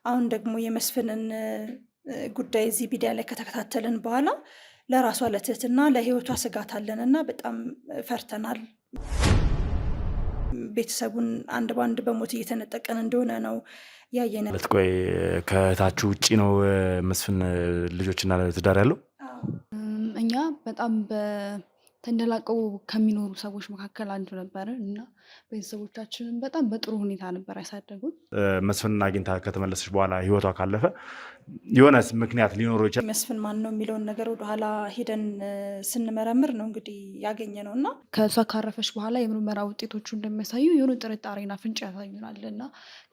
አሁን ደግሞ የመስፍንን ጉዳይ እዚህ ቪዲዮ ላይ ከተከታተልን በኋላ ለራሷ ለትህትና ለህይወቷ ስጋት አለንና በጣም ፈርተናል። ቤተሰቡን አንድ ባንድ በሞት እየተነጠቀን እንደሆነ ነው ያየነ። ቆይ ከታችሁ ውጪ ነው መስፍን ልጆችና ትዳር ያለው? እኛ በጣም ተንደላቀው ከሚኖሩ ሰዎች መካከል አንዱ ነበር እና ቤተሰቦቻችንን በጣም በጥሩ ሁኔታ ነበር ያሳደጉት። መስፍን አግኝታ ከተመለሰች በኋላ ህይወቷ ካለፈ የሆነ ምክንያት ሊኖረው ይችላል። መስፍን ማን ነው የሚለውን ነገር ወደኋላ ሄደን ስንመረምር ነው እንግዲህ ያገኘ ነው እና ከእሷ ካረፈች በኋላ የምርመራ ውጤቶቹ እንደሚያሳዩ የሆኑ ጥርጣሬና ፍንጭ ያሳዩናል እና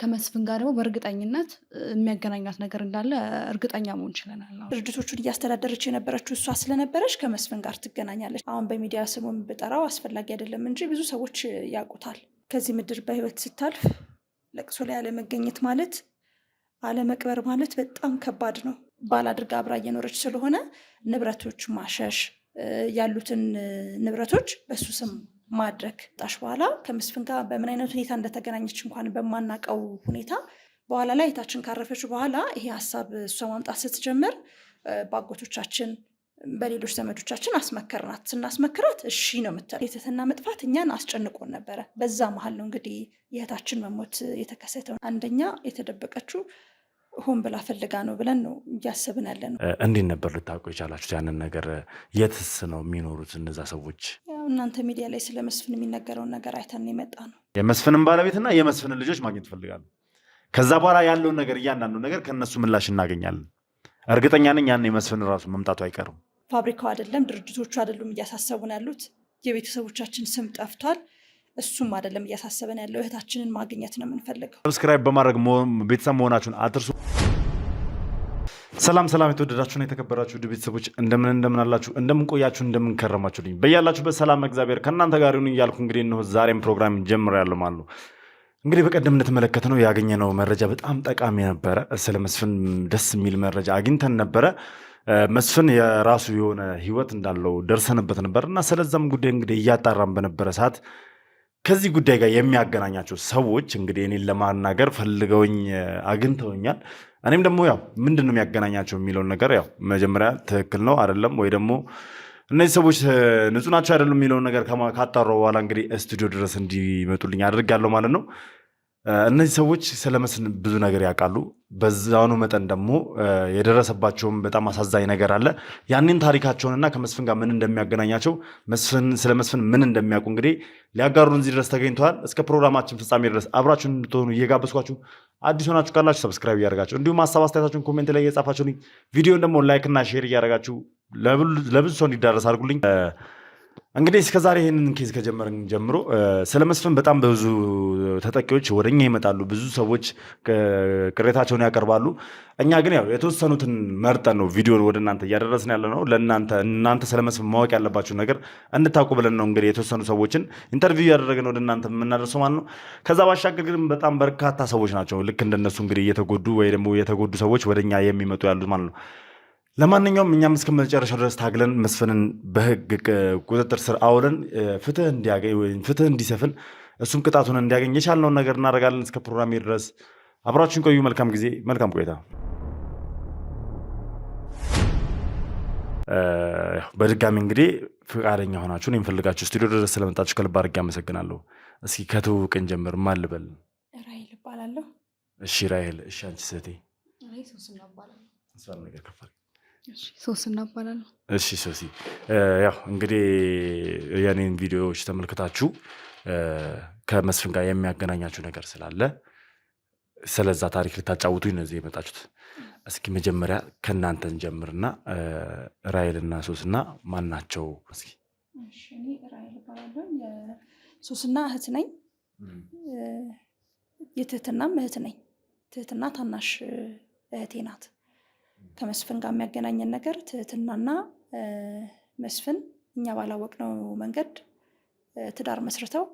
ከመስፍን ጋር ደግሞ በእርግጠኝነት የሚያገናኛት ነገር እንዳለ እርግጠኛ መሆን ችለናል። ድርጅቶቹን እያስተዳደረች የነበረችው እሷ ስለነበረች ከመስፍን ጋር ትገናኛለች። አሁን በሚዲያ ስሙን ብጠራው አስፈላጊ አይደለም እንጂ ብዙ ሰዎች ያውቁታል። ከዚህ ምድር በህይወት ስታልፍ ለቅሶ ላይ አለመገኘት ማለት አለመቅበር ማለት በጣም ከባድ ነው። ባል አድርጋ አብራ እየኖረች ስለሆነ ንብረቶች ማሸሽ፣ ያሉትን ንብረቶች በሱ ስም ማድረግ ጣሽ በኋላ ከመስፍን ጋር በምን አይነት ሁኔታ እንደተገናኘች እንኳን በማናቀው ሁኔታ በኋላ ላይ እህታችን ካረፈች በኋላ ይሄ ሀሳብ እሷ ማምጣት ስትጀምር በአጎቶቻችን በሌሎች ዘመዶቻችን አስመከርናት። ስናስመክራት እሺ ነው የምትለው። የትህትና መጥፋት እኛን አስጨንቆን ነበረ። በዛ መሀል ነው እንግዲህ የእህታችን መሞት የተከሰተው። አንደኛ የተደበቀችው ሆን ብላ ፈልጋ ነው ብለን ነው እያሰብን ያለ ነው። እንዴት ነበር ልታውቁ የቻላችሁት ያንን ነገር? የትስ ነው የሚኖሩት እነዛ ሰዎች? እናንተ ሚዲያ ላይ ስለ መስፍን የሚነገረውን ነገር አይተን የመጣ ነው። የመስፍንን ባለቤትና የመስፍንን ልጆች ማግኘት ፈልጋለሁ። ከዛ በኋላ ያለውን ነገር እያንዳንዱ ነገር ከነሱ ምላሽ እናገኛለን። እርግጠኛ ነኝ ያን የመስፍን ራሱ መምጣቱ አይቀርም። ፋብሪካው አይደለም ድርጅቶቹ አይደሉም እያሳሰቡን ያሉት። የቤተሰቦቻችን ስም ጠፍቷል። እሱም አይደለም እያሳሰበን ያለው። እህታችንን ማግኘት ነው የምንፈልገው። ሰብስክራይብ በማድረግ ቤተሰብ መሆናችሁን አትርሱ። ሰላም የተወደዳችሁና የተከበራችሁ ውድ ቤተሰቦች እንደምን አላችሁ? እንደምን ቆያችሁ? እንደምን ከረማችሁልኝ? በያላችሁበት ሰላም እግዚአብሔር ከእናንተ ጋር ይሁን እያልኩ እንግዲህ እነሆ ዛሬም ፕሮግራም ጀምሬያለሁ ማለት ነው። እንግዲህ በቀደም እንደተመለከትነው ያገኘነው መረጃ በጣም ጠቃሚ ነበረ። ስለ መስፍን ደስ የሚል መረጃ አግኝተን ነበረ። መስፍን የራሱ የሆነ ህይወት እንዳለው ደርሰንበት ነበር እና ስለዛም ጉዳይ እንግዲህ እያጣራን በነበረ ሰዓት ከዚህ ጉዳይ ጋር የሚያገናኛቸው ሰዎች እንግዲህ እኔን ለማናገር ፈልገውኝ አግኝተውኛል። እኔም ደግሞ ያው ምንድን ነው የሚያገናኛቸው የሚለውን ነገር ያው መጀመሪያ ትክክል ነው አይደለም ወይ ደግሞ እነዚህ ሰዎች ንጹህ ናቸው አይደሉም የሚለውን ነገር ካጣራው በኋላ እንግዲህ ስቱዲዮ ድረስ እንዲመጡልኝ አድርጋለሁ ማለት ነው። እነዚህ ሰዎች ስለ መስፍን ብዙ ነገር ያውቃሉ። በዛኑ መጠን ደግሞ የደረሰባቸውም በጣም አሳዛኝ ነገር አለ። ያንን ታሪካቸውንና ከመስፍን ጋር ምን እንደሚያገናኛቸው ስለ መስፍን ምን እንደሚያውቁ እንግዲህ ሊያጋሩን እዚህ ድረስ ተገኝተዋል። እስከ ፕሮግራማችን ፍጻሜ ድረስ አብራችሁን እንድትሆኑ እየጋበዝኳችሁ፣ አዲስ ሆናችሁ ካላችሁ ሰብስክራይብ እያደረጋችሁ እንዲሁም ሀሳብ አስተያየታችሁን ኮሜንት ላይ እየጻፋችሁልኝ ቪዲዮን ደግሞ ላይክ እና ሼር እያደረጋችሁ ለብዙ ሰው እንዲዳረስ አድርጉልኝ። እንግዲህ እስከዛሬ ይህንን ኬዝ ከጀመርን ጀምሮ ስለ መስፍን በጣም ብዙ ተጠቂዎች ወደኛ ይመጣሉ። ብዙ ሰዎች ቅሬታቸውን ያቀርባሉ። እኛ ግን ያው የተወሰኑትን መርጠን ነው ቪዲዮ ወደ እናንተ እያደረስን ያለ ነው። እናንተ ስለ መስፍን ማወቅ ያለባችሁ ነገር እንድታውቁ ብለን ነው እንግዲህ የተወሰኑ ሰዎችን ኢንተርቪው እያደረግን ወደ እናንተ የምናደርሰው ማለት ነው። ከዛ ባሻገር ግን በጣም በርካታ ሰዎች ናቸው ልክ እንደነሱ እንግዲህ እየተጎዱ ወይ ደግሞ የተጎዱ ሰዎች ወደኛ የሚመጡ ያሉት ማለት ነው። ለማንኛውም እኛም እስከ መጨረሻው ድረስ ታግለን መስፍንን በህግ ቁጥጥር ስር አውለን ፍትህ እንዲሰፍን እሱም ቅጣቱን እንዲያገኝ የቻልነውን ነገር እናደርጋለን። እስከ ፕሮግራሜ ድረስ አብራችሁን ቆዩ። መልካም ጊዜ፣ መልካም ቆይታ። በድጋሚ እንግዲህ ፈቃደኛ ሆናችሁን የምፈልጋችሁ ስቱዲዮ ድረስ ስለመጣችሁ ከልብ አድርጌ አመሰግናለሁ። እስኪ ከትውውቅን ጀምር። ማን ልበል? ራሄል እባላለሁ። እሺ ራሄል። እሺ አንቺ ስህቴ? ሶስና እባላለሁ። እሷን ነገር ከፋል። ሶስና እባላለሁ። እሺ ሶሲ፣ ያው እንግዲህ የኔን ቪዲዮዎች ተመልክታችሁ ከመስፍን ጋር የሚያገናኛችሁ ነገር ስላለ ስለዛ ታሪክ ልታጫውቱኝ ነው እዚህ የመጣችሁት። እስኪ መጀመሪያ ከእናንተን ጀምርና ራሄልና ሶስና ማን ናቸው? እስኪ እኔ ራሄል እባላለሁ። የሶስና እህት ነኝ። የትህትናም እህት ነኝ። ትህትና ታናሽ እህቴ ናት። ከመስፍን ጋር የሚያገናኘን ነገር ትህትናና መስፍን እኛ ባላወቅነው መንገድ ትዳር መስርተው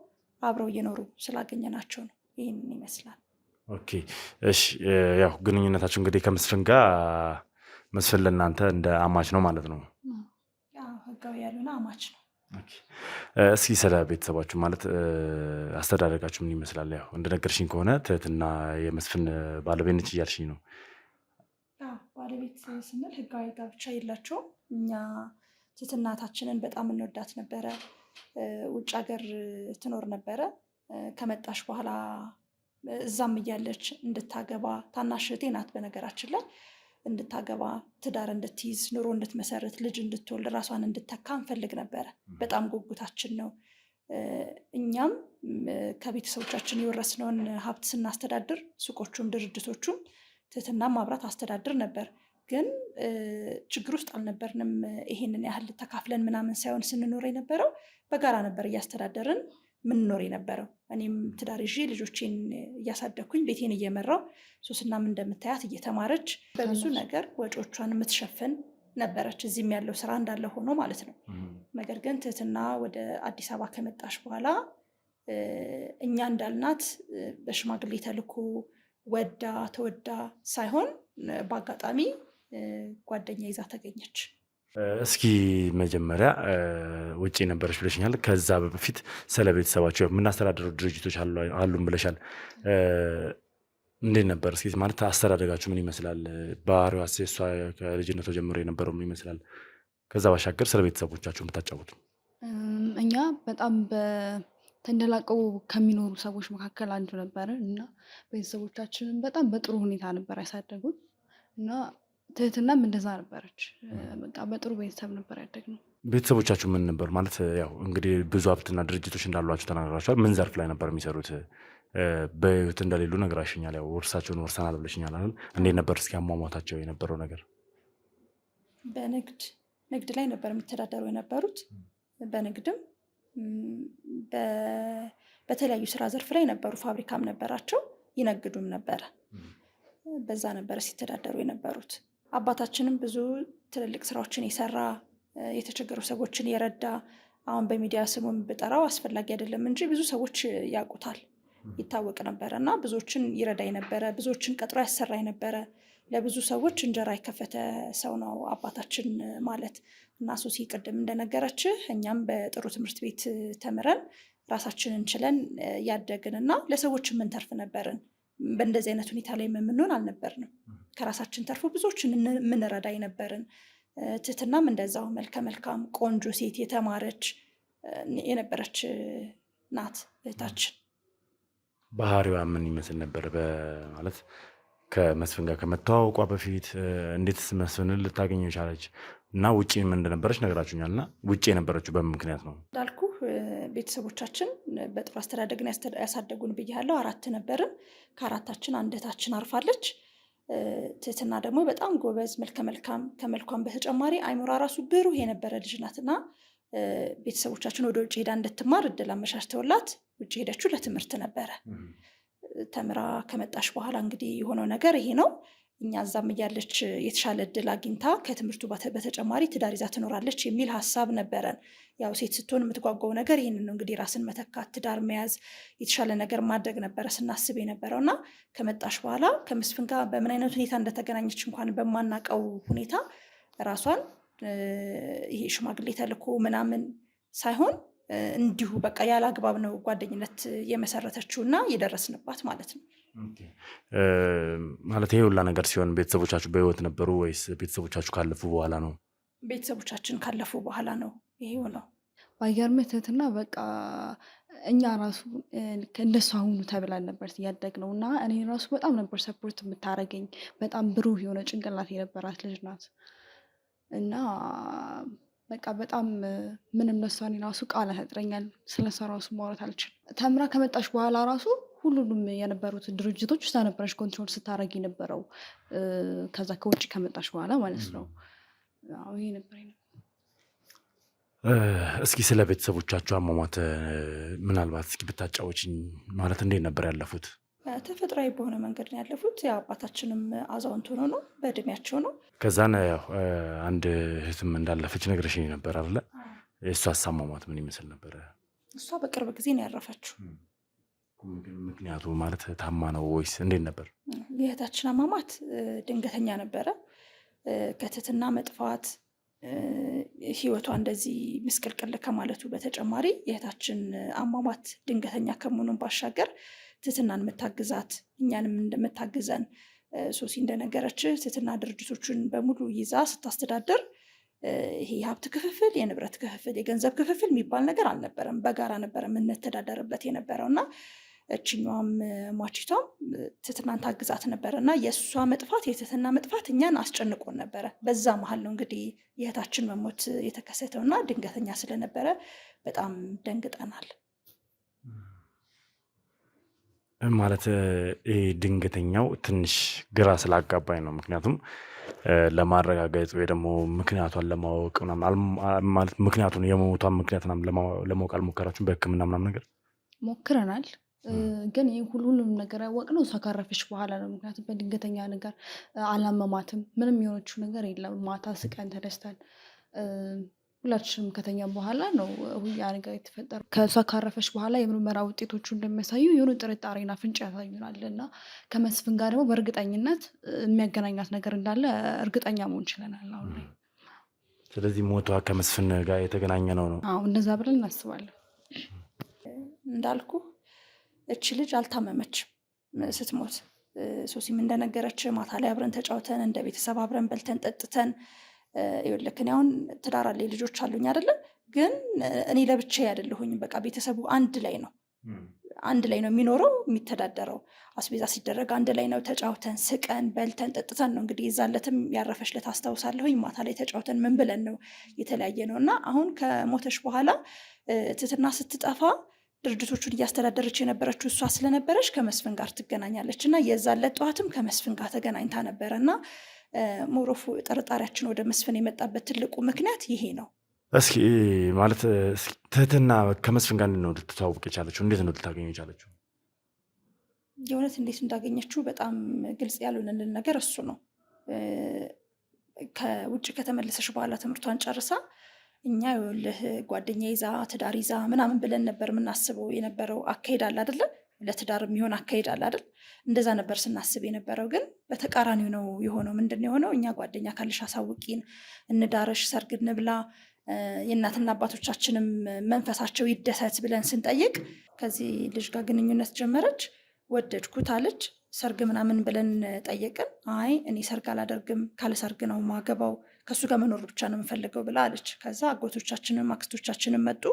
አብረው እየኖሩ ስላገኘናቸው ነው። ይህን ይመስላል። ኦኬ እሺ። ያው ግንኙነታችሁ እንግዲህ ከመስፍን ጋር መስፍን ለእናንተ እንደ አማች ነው ማለት ነው? ህጋዊ ያልሆነ አማች ነው። እስኪ ስለ ቤተሰባችሁ ማለት አስተዳደጋችሁ ምን ይመስላል? ያው እንደነገርሽኝ ከሆነ ትህትና የመስፍን ባለቤት ነች እያልሽኝ ነው። ባለቤት ስንል ህጋዊ ጋብቻ የላቸውም። እኛ ትህትናታችንን በጣም እንወዳት ነበረ። ውጭ ሀገር ትኖር ነበረ። ከመጣሽ በኋላ እዛም እያለች እንድታገባ ታናሽ እህቴ ናት በነገራችን ላይ እንድታገባ ትዳር እንድትይዝ ኑሮ እንድትመሰርት ልጅ እንድትወልድ ራሷን እንድተካ እንፈልግ ነበረ። በጣም ጉጉታችን ነው። እኛም ከቤተሰቦቻችን የወረስነውን ሀብት ስናስተዳድር ሱቆቹም ድርጅቶቹም ትህትናም ማብራት አስተዳድር ነበር። ግን ችግር ውስጥ አልነበርንም። ይሄንን ያህል ተካፍለን ምናምን ሳይሆን ስንኖር የነበረው በጋራ ነበር እያስተዳደርን ምንኖር የነበረው። እኔም ትዳር ይዤ ልጆቼን እያሳደግኩኝ ቤቴን እየመራው ሶስናም እንደምታያት እየተማረች በብዙ ነገር ወጪዎቿን የምትሸፍን ነበረች። እዚህም ያለው ስራ እንዳለ ሆኖ ማለት ነው። ነገር ግን ትህትና ወደ አዲስ አበባ ከመጣሽ በኋላ እኛ እንዳልናት በሽማግሌ ተልኮ ወዳ ተወዳ ሳይሆን በአጋጣሚ ጓደኛ ይዛ ተገኘች። እስኪ መጀመሪያ ውጭ ነበረች ብለሽኛል። ከዛ በፊት ስለ ቤተሰባቸው የምናስተዳድረው ድርጅቶች አሉን ብለሻል። እንዴት ነበር? እስኪ ማለት አስተዳደጋችሁ ምን ይመስላል? ባህሪዋ እሷ ከልጅነቷ ጀምሮ የነበረው ምን ይመስላል? ከዛ ባሻገር ስለ ቤተሰቦቻችሁ የምታጫወቱ። እኛ በጣም ተንደላቀው ከሚኖሩ ሰዎች መካከል አንዱ ነበር እና ቤተሰቦቻችንን በጣም በጥሩ ሁኔታ ነበር ያሳደጉን እና ትህትናም እንደዛ ነበረች። በቃ በጥሩ ቤተሰብ ነበር ያደግነው። ቤተሰቦቻችሁ ምን ነበር ማለት? ያው እንግዲህ ብዙ ሀብትና ድርጅቶች እንዳሏችሁ ተናግራችኋል። ምን ዘርፍ ላይ ነበር የሚሰሩት? በህይወት እንደሌሉ ነግራሽኛል። ያው ውርሳቸውን ወርሰናል ብለሽኛል አይደል? እንዴት ነበር እስኪ አሟሟታቸው የነበረው ነገር? ንግድ ላይ ነበር የሚተዳደሩ የነበሩት። በንግድም በተለያዩ ስራ ዘርፍ ላይ ነበሩ። ፋብሪካም ነበራቸው፣ ይነግዱም ነበረ። በዛ ነበር ሲተዳደሩ የነበሩት። አባታችንም ብዙ ትልልቅ ስራዎችን የሰራ የተቸገሩ ሰዎችን የረዳ አሁን በሚዲያ ስሙን ብጠራው አስፈላጊ አይደለም እንጂ ብዙ ሰዎች ያውቁታል፣ ይታወቅ ነበረ እና ብዙዎችን ይረዳ የነበረ ብዙዎችን ቀጥሮ ያሰራ የነበረ ለብዙ ሰዎች እንጀራ የከፈተ ሰው ነው አባታችን ማለት እና ሱሲ ቅድም እንደነገረችህ እኛም በጥሩ ትምህርት ቤት ተምረን ራሳችንን ችለን ያደግን እና ለሰዎች የምንተርፍ ነበርን። በእንደዚህ አይነት ሁኔታ ላይ የምንሆን አልነበርንም። ከራሳችን ተርፎ ብዙዎችን የምንረዳ የነበርን። ትህትናም እንደዛው መልከ መልካም ቆንጆ ሴት የተማረች የነበረች ናት እህታችን። ባህሪዋ ምን ይመስል ነበር? ማለት ከመስፍን ጋር ከመተዋወቋ በፊት እንዴት መስፍንን ልታገኘው ቻለች? እና ውጭ ምን እንደነበረች ነግራችሁኛል። እና ውጭ የነበረችው በምን ምክንያት ነው? እንዳልኩ ቤተሰቦቻችን በጥሩ አስተዳደግን ያሳደጉን ብያለሁ። 4 ነበርን። ከ4ታችን አንድ እህታችን አርፋለች። ትህትና ደግሞ በጣም ጎበዝ መልከ መልካም ከመልኳም በተጨማሪ አይምሯ ራሱ ብሩህ የነበረ ልጅ ናትና ቤተሰቦቻችን ወደ ውጭ ሄዳ እንድትማር እድል አመቻችተውላት ውጭ ሄደችው ለትምህርት ነበረ። ተምራ ከመጣሽ በኋላ እንግዲህ የሆነው ነገር ይሄ ነው። እኛ እዛም እያለች የተሻለ እድል አግኝታ ከትምህርቱ በተጨማሪ ትዳር ይዛ ትኖራለች የሚል ሀሳብ ነበረን። ያው ሴት ስትሆን የምትጓጓው ነገር ይህንን ነው እንግዲህ ራስን መተካት፣ ትዳር መያዝ፣ የተሻለ ነገር ማድረግ ነበረ ስናስብ የነበረው እና ከመጣሽ በኋላ ከመስፍን ጋር በምን አይነት ሁኔታ እንደተገናኘች እንኳን በማናቀው ሁኔታ ራሷን ይሄ ሽማግሌ ተልኮ ምናምን ሳይሆን እንዲሁ በቃ ያለ አግባብ ነው ጓደኝነት የመሰረተችው እና የደረስንባት ማለት ነው። ማለት ይሄ ሁላ ነገር ሲሆን ቤተሰቦቻችሁ በህይወት ነበሩ ወይስ ቤተሰቦቻችሁ ካለፉ በኋላ ነው? ቤተሰቦቻችን ካለፉ በኋላ ነው ይሄው ነው። ባይገርምህ ትህትና በቃ እኛ ራሱ እንደሷ ሁኑ ተብላን ነበር ያደግነው እና እኔ ራሱ በጣም ነበር ሰፖርት የምታደርገኝ። በጣም ብሩህ የሆነ ጭንቅላት የነበራት ልጅ ናት እና በቃ በጣም ምንም ለሷ እኔ ራሱ ቃል ያጥረኛል። ስለሷ ራሱ ማውራት አልችልም። ተምራ ከመጣሽ በኋላ ራሱ ሁሉንም የነበሩት ድርጅቶች ውስጥ ነበረች ኮንትሮል ስታደርግ የነበረው ከዛ ከውጭ ከመጣሽ በኋላ ማለት ነው። ይሄ ነበር። እስኪ ስለ ቤተሰቦቻችሁ አሟሟት ምናልባት እስኪ ብታጫወችኝ። ማለት እንዴት ነበር ያለፉት? ተፈጥሯዊ በሆነ መንገድ ነው ያለፉት። ያው አባታችንም አዛውንት ሆኖ ነው በእድሜያቸው ነው። ከዛን ያው አንድ እህትም እንዳለፈች ነግረሽኝ ነበር አይደለ? የእሷ አሟሟት ምን ይመስል ነበረ? እሷ በቅርብ ጊዜ ነው ያረፈችው። ምክንያቱ ማለት ታማ ነው ወይስ እንዴት ነበር? የእህታችን አሟሟት ድንገተኛ ነበረ። ከትህትና መጥፋት ህይወቷ እንደዚህ ምስቅልቅል ከማለቱ በተጨማሪ የእህታችን አሟሟት ድንገተኛ ከመሆኑን ባሻገር ትህትናን የምታግዛት እኛንም እንደምታግዘን ሶሲ እንደነገረች ትህትና ድርጅቶችን በሙሉ ይዛ ስታስተዳደር ይሄ የሀብት ክፍፍል፣ የንብረት ክፍፍል፣ የገንዘብ ክፍፍል የሚባል ነገር አልነበረም። በጋራ ነበረ የምንተዳደርበት የነበረው እና እችኛዋም ሟቺቷም ትህትናን ታግዛት ነበረ እና የእሷ መጥፋት የትህትና መጥፋት እኛን አስጨንቆን ነበረ። በዛ መሀል ነው እንግዲህ የእህታችን መሞት የተከሰተው እና ድንገተኛ ስለነበረ በጣም ደንግጠናል። ማለት ድንገተኛው ትንሽ ግራ ስላጋባኝ ነው። ምክንያቱም ለማረጋገጥ ወይ ደግሞ ምክንያቷን ለማወቅ ማለት ምክንያቱን የመሞቷን ምክንያት ለማወቅ አልሞከራችሁም? በሕክምና ምናምን ነገር ሞክረናል፣ ግን ይህ ሁሉንም ነገር ያወቅነው እሷ ካረፈች በኋላ ነው። ምክንያቱም በድንገተኛ ነገር አላመማትም፣ ምንም የሆነችው ነገር የለም። ማታ ስቀን ተደስተን ሁላችንም ከተኛ በኋላ ነው ያ ነገር የተፈጠረው። ከእሷ ካረፈች በኋላ የምርመራ ውጤቶቹ እንደሚያሳዩ የሆኑ ጥርጣሬና ፍንጭ ያሳዩናል እና ከመስፍን ጋር ደግሞ በእርግጠኝነት የሚያገናኛት ነገር እንዳለ እርግጠኛ መሆን ችለናል አሁን ላይ። ስለዚህ ሞቷ ከመስፍን ጋር የተገናኘ ነው? አዎ እንደዛ ብለን እናስባለን። እንዳልኩ እቺ ልጅ አልታመመችም ስትሞት። ሶሲም እንደነገረች ማታ ላይ አብረን ተጫውተን እንደ ቤተሰብ አብረን በልተን ጠጥተን ይኸውልህ እኔ አሁን ትዳር አለኝ ልጆች አሉኝ አይደለ? ግን እኔ ለብቻዬ አይደለሁኝም። በቃ ቤተሰቡ አንድ ላይ ነው የሚኖረው የሚተዳደረው። አስቤዛ ሲደረግ አንድ ላይ ነው። ተጫውተን ስቀን በልተን ጠጥተን ነው እንግዲህ የዛለትም ያረፈች ዕለት አስታውሳለሁኝ ማታ ላይ ተጫውተን ምን ብለን ነው የተለያየ ነው። እና አሁን ከሞተች በኋላ ትህትና ስትጠፋ ድርጅቶቹን እያስተዳደረች የነበረችው እሷ ስለነበረች ከመስፍን ጋር ትገናኛለች እና የዛለት ጠዋትም ከመስፍን ጋር ተገናኝታ ነበረ እና ሞሮፎ ጥርጣሬያችን ወደ መስፍን የመጣበት ትልቁ ምክንያት ይሄ ነው። እስኪ ማለት ትህትና ከመስፍን ጋር ነው ልትተዋወቅ የቻለችው? እንዴት ነው ልታገኘ የቻለችው? የእውነት እንዴት እንዳገኘችው በጣም ግልጽ ያልሆነልን ነገር እሱ ነው። ከውጭ ከተመለሰች በኋላ ትምህርቷን ጨርሳ እኛ ይኸውልህ ጓደኛ ይዛ ትዳር ይዛ ምናምን ብለን ነበር የምናስበው የነበረው። አካሄድ አለ አይደለም፣ ለትዳር የሚሆን አካሄድ አለ አይደል? እንደዛ ነበር ስናስብ የነበረው። ግን በተቃራኒው ነው የሆነው። ምንድን ነው የሆነው? እኛ ጓደኛ ካለሽ አሳውቂን፣ እንዳረሽ፣ ሰርግ እንብላ፣ የእናትና አባቶቻችንም መንፈሳቸው ይደሰት ብለን ስንጠይቅ ከዚህ ልጅ ጋር ግንኙነት ጀመረች። ወደድኩት አለች። ሰርግ ምናምን ብለን ጠየቅን። አይ እኔ ሰርግ አላደርግም፣ ካለ ሰርግ ነው ማገባው፣ ከእሱ ጋር መኖር ብቻ ነው የምፈልገው ብላ አለች። ከዛ አጎቶቻችንም አክስቶቻችንም መጡ፣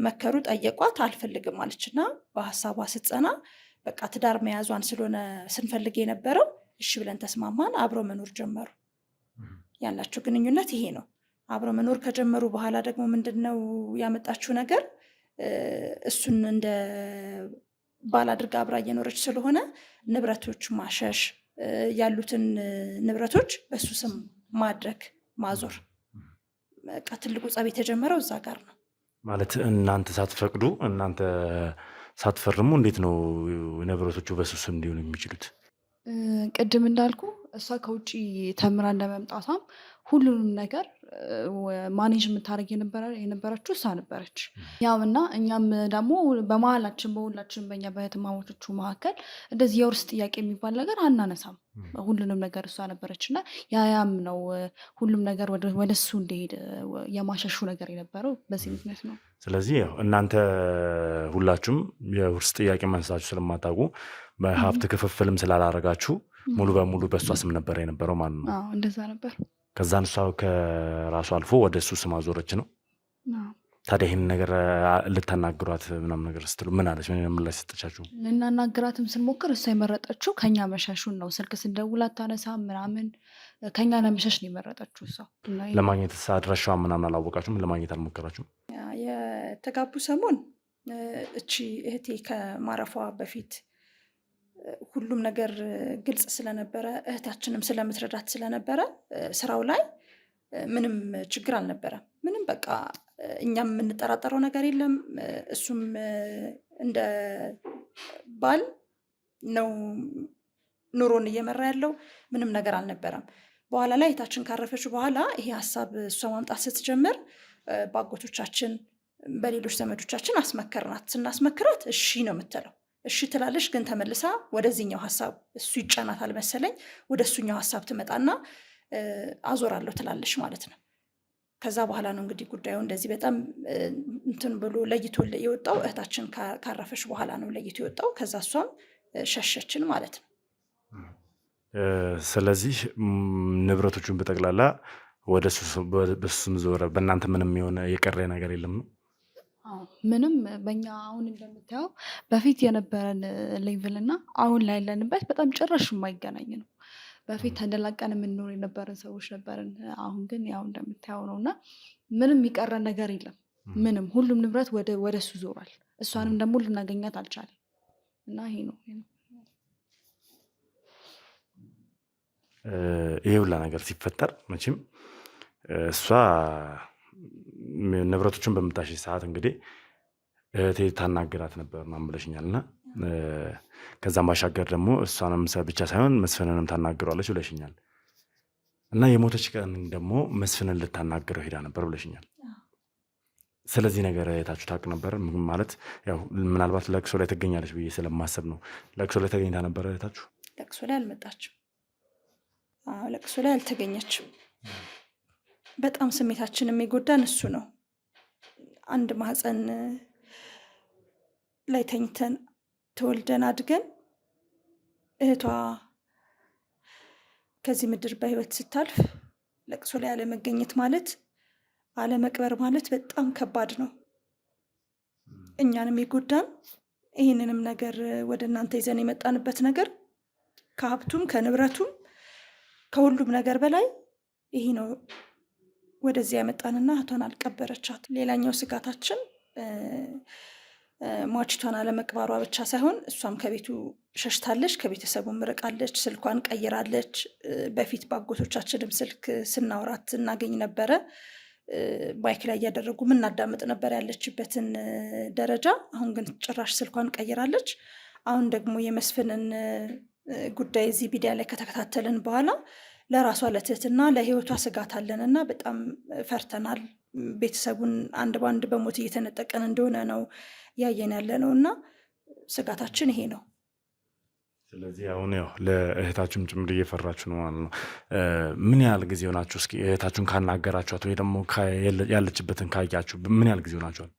መከሩ፣ ጠየቋት። አልፈልግም አለች እና በሀሳቧ ስትጸና በቃ ትዳር መያዟን ስለሆነ ስንፈልግ የነበረው እሺ ብለን ተስማማን። አብረው መኖር ጀመሩ። ያላቸው ግንኙነት ይሄ ነው። አብረው መኖር ከጀመሩ በኋላ ደግሞ ምንድን ነው ያመጣችው ነገር? እሱን እንደ ባል አድርጋ አብራ እየኖረች ስለሆነ ንብረቶች ማሸሽ፣ ያሉትን ንብረቶች በሱ ስም ማድረግ፣ ማዞር። በቃ ትልቁ ጸብ የተጀመረው እዛ ጋር ነው። ማለት እናንተ ሳትፈቅዱ እናንተ ሳትፈርሙ እንዴት ነው ንብረቶቹ በሱ ስም እንዲሆኑ የሚችሉት? ቅድም እንዳልኩ እሷ ከውጭ ተምራ እንደመምጣቷም ሁሉንም ነገር ማኔጅ የምታደርግ የነበረችው እሷ ነበረች። ያው እና እኛም ደግሞ በመሀላችን በሁላችን በኛ በእህትማማቾቹ መካከል እንደዚህ የውርስ ጥያቄ የሚባል ነገር አናነሳም። ሁሉንም ነገር እሷ ነበረች እና ያም ነው ሁሉም ነገር ወደ እሱ እንደሄድ የማሸሹ ነገር የነበረው በዚህ ምክንያት ነው። ስለዚህ ያው እናንተ ሁላችሁም የውርስ ጥያቄ ማንሳችሁ ስለማታውቁ በሀብት ክፍፍልም ስላላረጋችሁ ሙሉ በሙሉ በእሷ ስም ነበር የነበረው ማለት ነው። እንደዛ ነበር። ከዛን እሷ ከራሱ አልፎ ወደ እሱ ስም አዞረች ነው። ታዲያ ይህን ነገር ልታናግሯት ምናምን ነገር ስትሉ ምን አለች? ምን ምላሽ ሰጠቻችሁ? ልናናግራትም ስንሞክር እሷ የመረጠችው ከኛ መሻሹን ነው። ስልክ ስንደውል አታነሳ ምናምን፣ ከኛ ለመሸሽ ነው የመረጠችው እሷ። ለማግኘት አድራሻዋን ምናምን አላወቃችሁም? ለማግኘት አልሞከራችሁም? የተጋቡ ሰሞን እቺ እህቴ ከማረፏ በፊት ሁሉም ነገር ግልጽ ስለነበረ እህታችንም ስለምትረዳት ስለነበረ ስራው ላይ ምንም ችግር አልነበረም። ምንም በቃ እኛም የምንጠራጠረው ነገር የለም። እሱም እንደ ባል ነው ኑሮን እየመራ ያለው። ምንም ነገር አልነበረም። በኋላ ላይ እህታችን ካረፈች በኋላ ይሄ ሀሳብ እሷ ማምጣት ስትጀምር በአጎቶቻችን በሌሎች ዘመዶቻችን አስመከርናት። ስናስመክራት እሺ ነው የምትለው። እሺ ትላለች፣ ግን ተመልሳ ወደዚህኛው ሀሳብ እሱ ይጫናታል መሰለኝ። ወደ እሱኛው ሀሳብ ትመጣና አዞራለሁ ትላለች ማለት ነው። ከዛ በኋላ ነው እንግዲህ ጉዳዩ እንደዚህ በጣም እንትን ብሎ ለይቶ የወጣው። እህታችን ካረፈች በኋላ ነው ለይቶ የወጣው። ከዛ እሷም ሸሸችን ማለት ነው። ስለዚህ ንብረቶቹን በጠቅላላ ወደ በሱም ዞረ። በእናንተ ምንም የሆነ የቀረ ነገር የለም ነው? ምንም በእኛ አሁን እንደምታየው በፊት የነበረን ሌቭል እና አሁን ላይ ያለንበት በጣም ጭራሽ የማይገናኝ ነው። በፊት ተንደላቀን የምንኖር የነበረን ሰዎች ነበርን። አሁን ግን ያው እንደምታየው ነው እና ምንም የሚቀረን ነገር የለም። ምንም ሁሉም ንብረት ወደ እሱ ዞሯል። እሷንም ደግሞ ልናገኛት አልቻለም እና ይሄ ነው። ይሄ ሁላ ነገር ሲፈጠር መቼም እሷ ንብረቶችን በምታሸሽ ሰዓት እንግዲህ እህቴ ታናግራት ነበር ምናምን ብለሽኛልና ከዛም ባሻገር ደግሞ እሷንም ብቻ ሳይሆን መስፍንንም ታናግረዋለች ብለሽኛል እና የሞተች ቀን ደግሞ መስፍንን ልታናግረው ሄዳ ነበር ብለሽኛል። ስለዚህ ነገር እህታችሁ ታውቅ ነበር? ማለት ያው ምናልባት ለቅሶ ላይ ትገኛለች ብዬ ስለማሰብ ነው። ለቅሶ ላይ ተገኝታ ነበር እህታችሁ? ለቅሶ ላይ አልመጣችም። ለቅሶ ላይ አልተገኘችም። በጣም ስሜታችን የሚጎዳን እሱ ነው። አንድ ማህፀን ላይ ተኝተን ተወልደን አድገን እህቷ ከዚህ ምድር በህይወት ስታልፍ ለቅሶ ላይ አለመገኘት ማለት አለመቅበር ማለት በጣም ከባድ ነው። እኛንም የጎዳን ይህንንም ነገር ወደ እናንተ ይዘን የመጣንበት ነገር ከሀብቱም ከንብረቱም ከሁሉም ነገር በላይ ይሄ ነው ወደዚህ ያመጣንና እህቷን አልቀበረቻት። ሌላኛው ስጋታችን ሟችቷን አለመቅበሯ ብቻ ሳይሆን እሷም ከቤቱ ሸሽታለች፣ ከቤተሰቡም ርቃለች፣ ስልኳን ቀይራለች። በፊት ባጎቶቻችንም ስልክ ስናወራት እናገኝ ነበረ። ማይክ ላይ እያደረጉ ምናዳምጥ ነበር ያለችበትን ደረጃ። አሁን ግን ጭራሽ ስልኳን ቀይራለች። አሁን ደግሞ የመስፍንን ጉዳይ እዚህ ሚዲያ ላይ ከተከታተልን በኋላ ለራሷ ለትህትና ለህይወቷ ስጋት አለንና በጣም ፈርተናል። ቤተሰቡን አንድ በአንድ በሞት እየተነጠቀን እንደሆነ ነው ያየን ያለ ነው እና ስጋታችን ይሄ ነው። ስለዚህ አሁን ያው ለእህታችሁም ጭምር እየፈራችሁ ነው ማለት ነው። ምን ያህል ጊዜ ሆናችሁ? እስኪ እህታችሁን ካናገራችኋት ወይ ደግሞ ያለችበትን ካያችሁ ምን ያህል ጊዜ ሆናችኋል?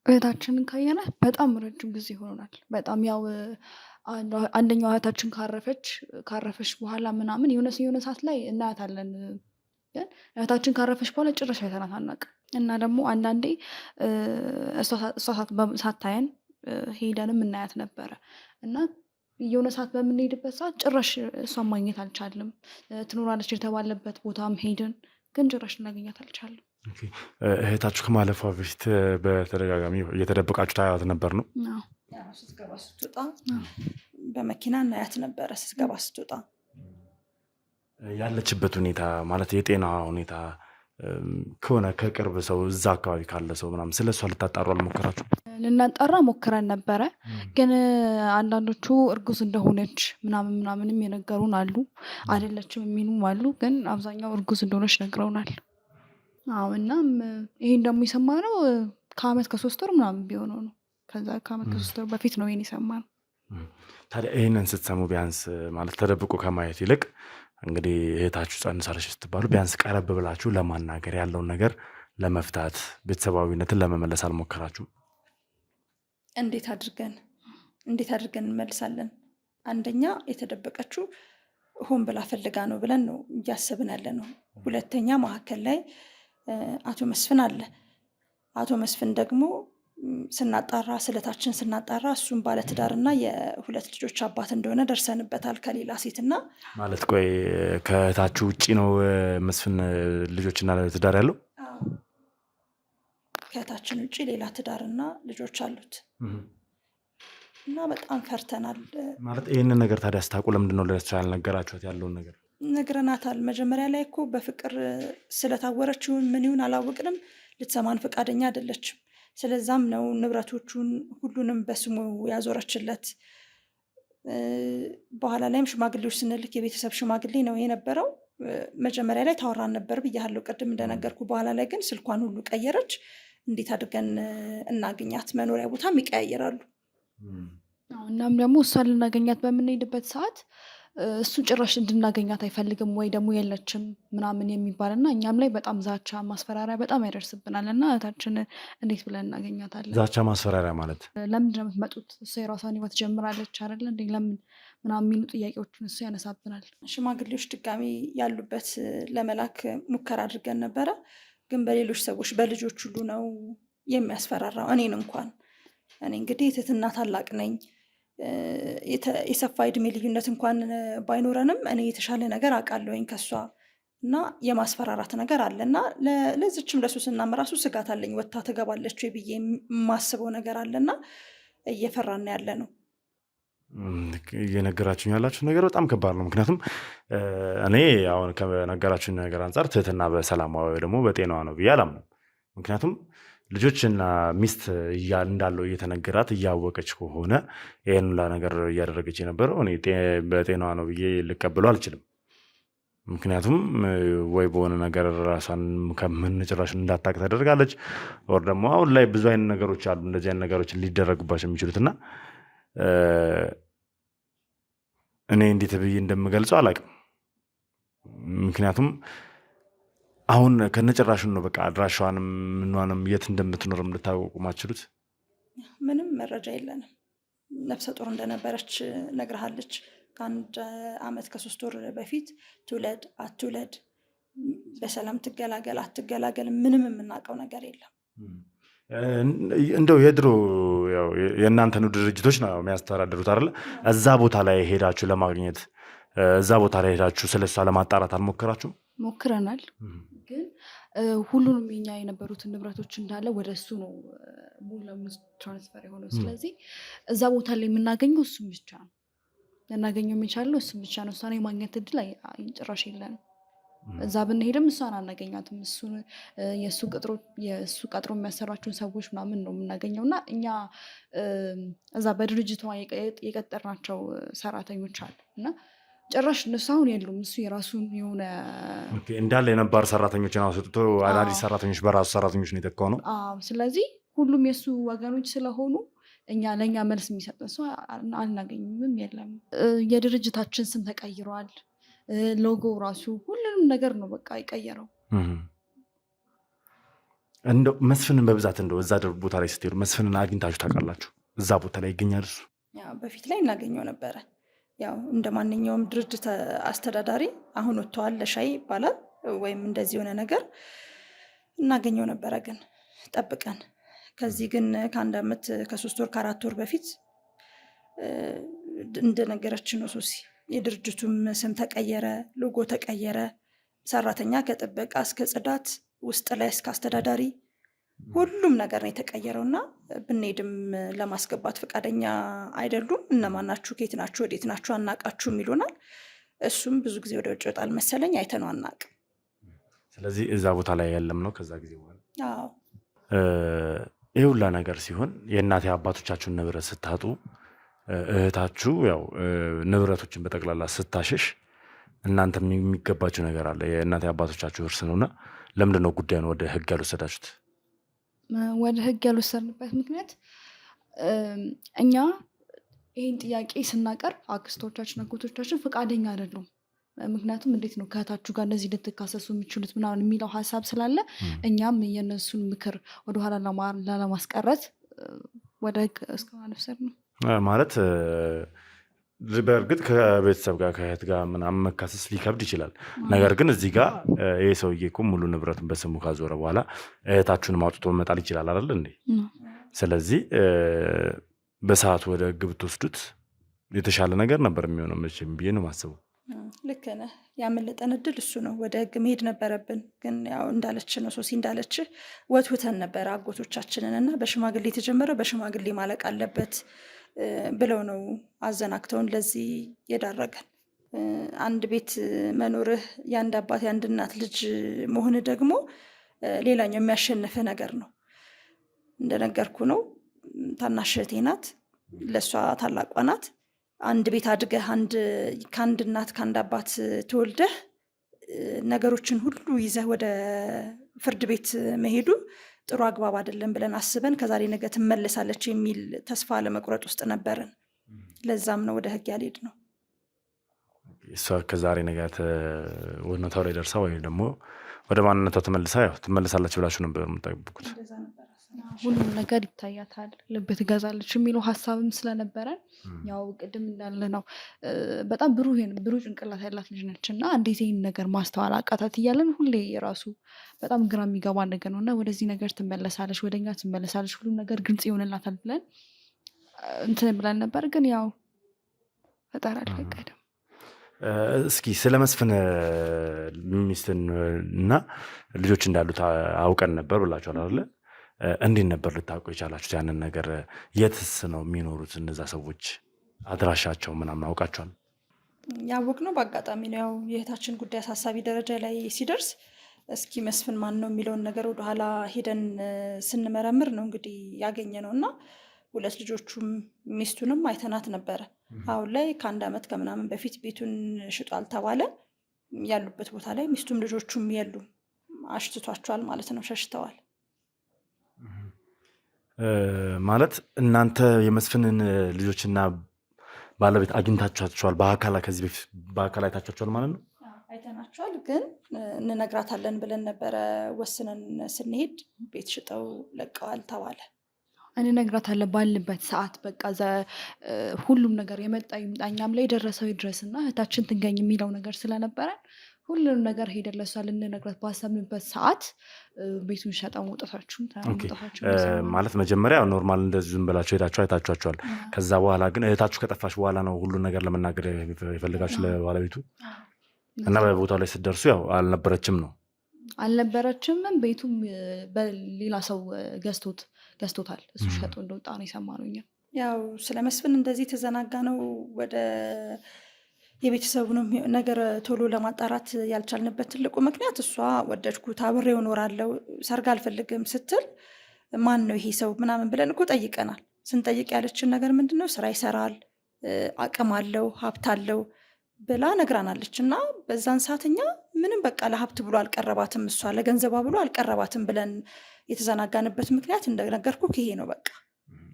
እህታችንን ካየናት በጣም ረጅም ጊዜ ሆኖናል። በጣም ያው አንደኛው እህታችን ካረፈች በኋላ ምናምን የሆነ ሰዓት ላይ እናያታለን። ግን እህታችን ካረፈች በኋላ ጭራሽ አይተናት አናውቅም። እና ደግሞ አንዳንዴ እሷ ሳታየን ሄደንም እናያት ነበረ እና የሆነ ሰዓት በምንሄድበት ሰዓት ጭራሽ እሷን ማግኘት አልቻልም። ትኖራለች የተባለበት ቦታም ሄድን፣ ግን ጭራሽ እናገኛት አልቻልም። እህታችሁ ከማለፏ በፊት በተደጋጋሚ እየተደበቃችሁ ታያት ነበር ነው? ስትገባ ስትወጣ በመኪና እናያት ነበረ። ስትገባ ስትወጣ ያለችበት ሁኔታ ማለት የጤና ሁኔታ ከሆነ ከቅርብ ሰው እዛ አካባቢ ካለ ሰው ምናምን ስለ እሷ ልታጣሩ አልሞከራችሁ? ልናጣራ ሞክረን ነበረ፣ ግን አንዳንዶቹ እርጉዝ እንደሆነች ምናምንም የነገሩን አሉ፣ አይደለችም የሚሉም አሉ። ግን አብዛኛው እርጉዝ እንደሆነች ነግረውናል። አዎ። እናም ይሄን ደግሞ የሰማነው ከአመት ከ3 ወር ምናምን ቢሆነው ነው። ከዛ ከአመት ከ3 ወር በፊት ነው ይሄን የሰማነው። ታዲያ ይህንን ስትሰሙ ቢያንስ ማለት ተደብቆ ከማየት ይልቅ እንግዲህ እህታችሁ ጸንሳለች ስትባሉ ቢያንስ ቀረብ ብላችሁ ለማናገር ያለውን ነገር ለመፍታት ቤተሰባዊነትን ለመመለስ አልሞከራችሁም? እንዴት አድርገን እንመልሳለን? አንደኛ የተደበቀችው ሆን ብላ ፈልጋ ነው ብለን ነው እያሰብን ያለ ነው። ሁለተኛ መካከል ላይ አቶ መስፍን አለ። አቶ መስፍን ደግሞ ስለታችን ስናጣራ እሱም ባለትዳርና የ2 ልጆች አባት እንደሆነ ደርሰንበታል ከሌላ ሴትና። ማለት ቆይ ከእህታችሁ ውጭ ነው መስፍን ልጆችና ትዳር ያለው? ከእህታችን ውጭ ሌላ ትዳርና ልጆች አሉት እና በጣም ፈርተናል። ማለት ይህንን ነገር ታዲያ ስታውቁ ለምንድን ነው ለእሷ ያልነገራችኋት? ያለውን ነገር ነግረናታል። መጀመሪያ ላይ እኮ በፍቅር ስለታወረችውን ምን ይሁን አላወቅንም፣ ልትሰማን ፈቃደኛ አይደለችም። ስለዛም ነው ንብረቶቹን ሁሉንም በስሙ ያዞረችለት። በኋላ ላይም ሽማግሌዎች ስንልክ የቤተሰብ ሽማግሌ ነው የነበረው። መጀመሪያ ላይ ታወራን ነበር ብያለሁ ቅድም እንደነገርኩ። በኋላ ላይ ግን ስልኳን ሁሉ ቀየረች። እንዴት አድርገን እናገኛት? መኖሪያ ቦታም ይቀያየራሉ። እናም ደግሞ እሷን ልናገኛት በምንሄድበት ሰዓት እሱ ጭራሽ እንድናገኛት አይፈልግም ወይ ደግሞ የለችም ምናምን የሚባልና እኛም ላይ በጣም ዛቻ ማስፈራሪያ በጣም ያደርስብናል እና እህታችን እንዴት ብለን እናገኛታለን? ዛቻ ማስፈራሪያ ማለት ለምንድን ነው የምትመጡት? እሷ የራሷን ህይወት ጀምራለች አይደለ እንዴ? ለምን ምናምን የሚሉ ጥያቄዎችን እሱ ያነሳብናል። ሽማግሌዎች ድጋሚ ያሉበት ለመላክ ሙከራ አድርገን ነበረ፣ ግን በሌሎች ሰዎች በልጆች ሁሉ ነው የሚያስፈራራው። እኔን እንኳን እኔ እንግዲህ ትህትና ታላቅ ነኝ፣ የሰፋ እድሜ ልዩነት እንኳን ባይኖረንም እኔ የተሻለ ነገር አውቃለሁኝ ከሷ እና የማስፈራራት ነገር አለ እና ለዚችም ለሱስናም ራሱ ስጋት አለኝ። ወታ ትገባለች ወይ ብዬ የማስበው ነገር አለና እየፈራን ያለ ነው። እየነገራችሁኝ ያላችሁ ነገር በጣም ከባድ ነው። ምክንያቱም እኔ አሁን ከነገራችሁኝ ነገር አንጻር ትህትና በሰላማዊ ደግሞ በጤናዋ ነው ብዬ አላምንም። ምክንያቱም ልጆችና ሚስት እንዳለው እየተነገራት እያወቀች ከሆነ ይህን ሁላ ነገር እያደረገች የነበረው እኔ በጤናዋ ነው ብዬ ልቀበለው አልችልም። ምክንያቱም ወይ በሆነ ነገር ራሷን ከምንጭራሽ እንዳታቅ ተደርጋለች፣ ወር ደግሞ አሁን ላይ ብዙ አይነት ነገሮች አሉ እንደዚህ አይነት ነገሮችን ሊደረጉባቸው የሚችሉትና እኔ እንዴት ብዬ እንደምገልጸው አላውቅም። ምክንያቱም አሁን ከነጭራሹን ነው በቃ አድራሻዋንም ምኗንም የት እንደምትኖርም ልታወቁ ማችሉት ምንም መረጃ የለንም። ነፍሰ ጡር እንደነበረች ነግረሃለች። ከአንድ ዓመት ከ3 ወር በፊት ትውለድ አትውለድ፣ በሰላም ትገላገል አትገላገል ምንም የምናውቀው ነገር የለም። እንደው የድሮ የእናንተኑ ድርጅቶች ነው የሚያስተዳድሩት አይደለ? እዛ ቦታ ላይ ሄዳችሁ ለማግኘት እዛ ቦታ ላይ ሄዳችሁ ስለሷ ለማጣራት አልሞከራችሁም? ሞክረናል፣ ግን ሁሉንም የኛ የነበሩትን ንብረቶች እንዳለ ወደ እሱ ነው ሙሉ ለሙሉ ትራንስፈር የሆነው። ስለዚህ እዛ ቦታ ላይ የምናገኘው እሱም ብቻ ነው፣ ልናገኘው የሚቻለው እሱም ብቻ ነው። እሷን የማግኘት እድል ጭራሽ የለንም። እዛ ብንሄድም እሷን አናገኛትም። የእሱ ቀጥሮ የሚያሰራቸውን ሰዎች ምናምን ነው የምናገኘው እና እኛ እዛ በድርጅቷ የቀጠርናቸው ሰራተኞች አሉ እና ጭራሽ እነሱ አሁን የሉም። እሱ የራሱን የሆነ እንዳለ የነባር ሰራተኞችን አውጥቶ አዳዲስ ሰራተኞች በራሱ ሰራተኞች ነው የተካው ነው። ስለዚህ ሁሉም የእሱ ወገኖች ስለሆኑ ለእኛ መልስ የሚሰጠን ሰው አልናገኝምም፣ የለም። የድርጅታችን ስም ተቀይሯል። ሎጎ ራሱ ሁሉንም ነገር ነው በቃ የቀየረው። እንደው መስፍንን በብዛት እንደው እዛ ቦታ ላይ ስትሄዱ መስፍንን አግኝታችሁ ታውቃላችሁ? እዛ ቦታ ላይ ይገኛል እሱ? በፊት ላይ እናገኘው ነበረ። ያው እንደ ማንኛውም ድርጅት አስተዳዳሪ አሁን ወጥተዋል ለሻይ ይባላል ወይም እንደዚህ የሆነ ነገር እናገኘው ነበረ፣ ግን ጠብቀን ከዚህ ግን ከ1 ዓመት ከ3 ወር ከ4 ወር በፊት እንደነገረችን ነው ሶሲ የድርጅቱም ስም ተቀየረ፣ ሎጎ ተቀየረ፣ ሰራተኛ ከጥበቃ እስከ ጽዳት ውስጥ ላይ እስከ አስተዳዳሪ ሁሉም ነገር ነው የተቀየረው እና ብንሄድም ለማስገባት ፈቃደኛ አይደሉም። እነማን ናችሁ፣ ከየት ናችሁ፣ ወዴት ናችሁ፣ አናቃችሁም ይሉናል። እሱም ብዙ ጊዜ ወደ ውጭ ወጣል መሰለኝ፣ አይተነው አናቅም። ስለዚህ እዛ ቦታ ላይ ያለም ነው። ከዛ ጊዜ በኋላ ይህ ሁላ ነገር ሲሆን የእናቴ አባቶቻችሁን ንብረት ስታጡ እህታችሁ ያው ንብረቶችን በጠቅላላ ስታሸሽ እናንተ የሚገባችሁ ነገር አለ። የእናቴ አባቶቻችሁ እርስ ነውና ለምንድን ነው ጉዳዩን ወደ ህግ ያልወሰዳችሁት? ወደ ህግ ያልወሰድንበት ምክንያት እኛ ይህን ጥያቄ ስናቀርብ አክስቶቻችን አጎቶቻችን ፈቃደኛ አይደሉም። ምክንያቱም እንዴት ነው ከእህታችሁ ጋር እንደዚህ ልትካሰሱ የሚችሉት ምናምን የሚለው ሀሳብ ስላለ እኛም የእነሱን ምክር ወደኋላ ላለማስቀረት ወደ ህግ እስከሆነ ነፍሰር ነው ማለት። በእርግጥ ከቤተሰብ ጋር ከእህት ጋር ምናምን መካሰስ ሊከብድ ይችላል። ነገር ግን እዚህ ጋር ይህ ሰውዬ እኮ ሙሉ ንብረቱን በስሙ ካዞረ በኋላ እህታችሁን አውጥቶ መጣል ይችላል አይደል እንዴ? ስለዚህ በሰዓቱ ወደ ህግ ብትወስዱት የተሻለ ነገር ነበር የሚሆነው መቼም ብዬ ነው የማስበው። ልክ ነህ። ያመለጠን እድል እሱ ነው። ወደ ህግ መሄድ ነበረብን፣ ግን ያው እንዳለች ነው ሶሲ እንዳለች ወትውተን ነበረ አጎቶቻችንን እና በሽማግሌ የተጀመረ በሽማግሌ ማለቅ አለበት ብለው ነው አዘናግተውን ለዚህ የዳረገን። አንድ ቤት መኖርህ የአንድ አባት የአንድ እናት ልጅ መሆን ደግሞ ሌላኛው የሚያሸንፍህ ነገር ነው። እንደነገርኩ ነው። ታናሽ እህቴ ናት፣ ለእሷ ታላቋ ናት። አንድ ቤት አድገህ ከአንድ እናት ከአንድ አባት ተወልደህ ነገሮችን ሁሉ ይዘህ ወደ ፍርድ ቤት መሄዱ ጥሩ አግባብ አይደለም ብለን አስበን ከዛሬ ነገ ትመለሳለች የሚል ተስፋ ለመቁረጥ ውስጥ ነበርን። ለዛም ነው ወደ ህግ ያልሄድ ነው። እሷ ከዛሬ ነገ ወነታው ላይ ደርሳ ወይ ደግሞ ወደ ማንነቷ ትመልሳለች ብላችሁ ነበር የምጠብቁት? ሁሉም ነገር ይታያታል፣ ልብ ትገዛለች የሚለው ሀሳብም ስለነበረን ያው ቅድም እንዳለ ነው በጣም ብሩህ ጭንቅላት ያላት ልጅ ነች እና እንዴት ይህን ነገር ማስተዋል አቃታት እያለን ሁሌ የራሱ በጣም ግራ የሚገባ ነገር ነው እና ወደዚህ ነገር ትመለሳለች፣ ወደኛ ትመለሳለች፣ ሁሉም ነገር ግልጽ ይሆንላታል ብለን እንትን ብለን ነበር። ግን ያው ፈጣሪ አልፈቀደም። እስኪ ስለ መስፍን ሚስትን እና ልጆች እንዳሉት አውቀን ነበር ብላችኋል አይደለ? እንዴት ነበር ልታውቁ የቻላችሁት ያንን ነገር? የትስ ነው የሚኖሩት እነዛ ሰዎች? አድራሻቸው ምናምን አውቃችኋል? ያወቅነው በአጋጣሚ ነው። ያው የእህታችን ጉዳይ አሳሳቢ ደረጃ ላይ ሲደርስ እስኪ መስፍን ማን ነው የሚለውን ነገር ወደኋላ ሄደን ስንመረምር ነው እንግዲህ ያገኘ ነው እና 2 ልጆቹም ሚስቱንም አይተናት ነበረ። አሁን ላይ ከ1 ዓመት ከምናምን በፊት ቤቱን ሽጧል ተባለ። ያሉበት ቦታ ላይ ሚስቱም ልጆቹም የሉም፣ አሽትቷቸዋል ማለት ነው፣ ሸሽተዋል። ማለት እናንተ የመስፍንን ልጆችና ባለቤት አግኝታችኋቸዋል? ከዚህ በፊት በአካል አይታችኋቸዋል ማለት ነው? አይተናቸዋል፣ ግን እንነግራታለን ብለን ነበረ ወስነን ስንሄድ ቤት ሽጠው ለቀዋል ተባለ። እንነግራታለን ባልንበት ሰዓት በቃ ሁሉም ነገር የመጣ ይምጣ፣ እኛም ላይ የደረሰው ይድረስና እህታችን ትገኝ የሚለው ነገር ስለነበረ ሁሉም ነገር ሄደን ለሷ ልንነግራት ባሰብንበት ሰዓት ቤቱን ሸጠው መውጣታችሁን ማለት መጀመሪያ ኖርማል እንደዚህ ዝም ብላችሁ ሄዳችሁ አይታችኋቸዋል። ከዛ በኋላ ግን እህታችሁ ከጠፋች በኋላ ነው ሁሉን ነገር ለመናገር የፈለጋችሁ ለባለቤቱ እና በቦታው ላይ ስትደርሱ ያው አልነበረችም። ቤቱም በሌላ ሰው ገዝቶታል። እሱ ሸጦ እንደወጣ ነው የሰማነው እኛ። ያው ስለ መስፍን እንደዚህ ተዘናጋ ነው ወደ የቤተሰቡንም ነገር ቶሎ ለማጣራት ያልቻልንበት ትልቁ ምክንያት እሷ ወደድኩት አብሬው እኖራለሁ ሰርግ አልፈልግም ስትል ማን ነው ይሄ ሰው ምናምን ብለን እኮ ጠይቀናል። ስንጠይቅ ያለችን ነገር ምንድነው ስራ ይሰራል፣ አቅም አለው፣ ሀብት አለው ብላ ነግራናለች። እና በዛን ሰዓት እኛ ምንም በቃ ለሀብት ብሎ አልቀረባትም፣ እሷ ለገንዘቧ ብሎ አልቀረባትም ብለን የተዘናጋንበት ምክንያት እንደነገርኩ ይሄ ነው። በቃ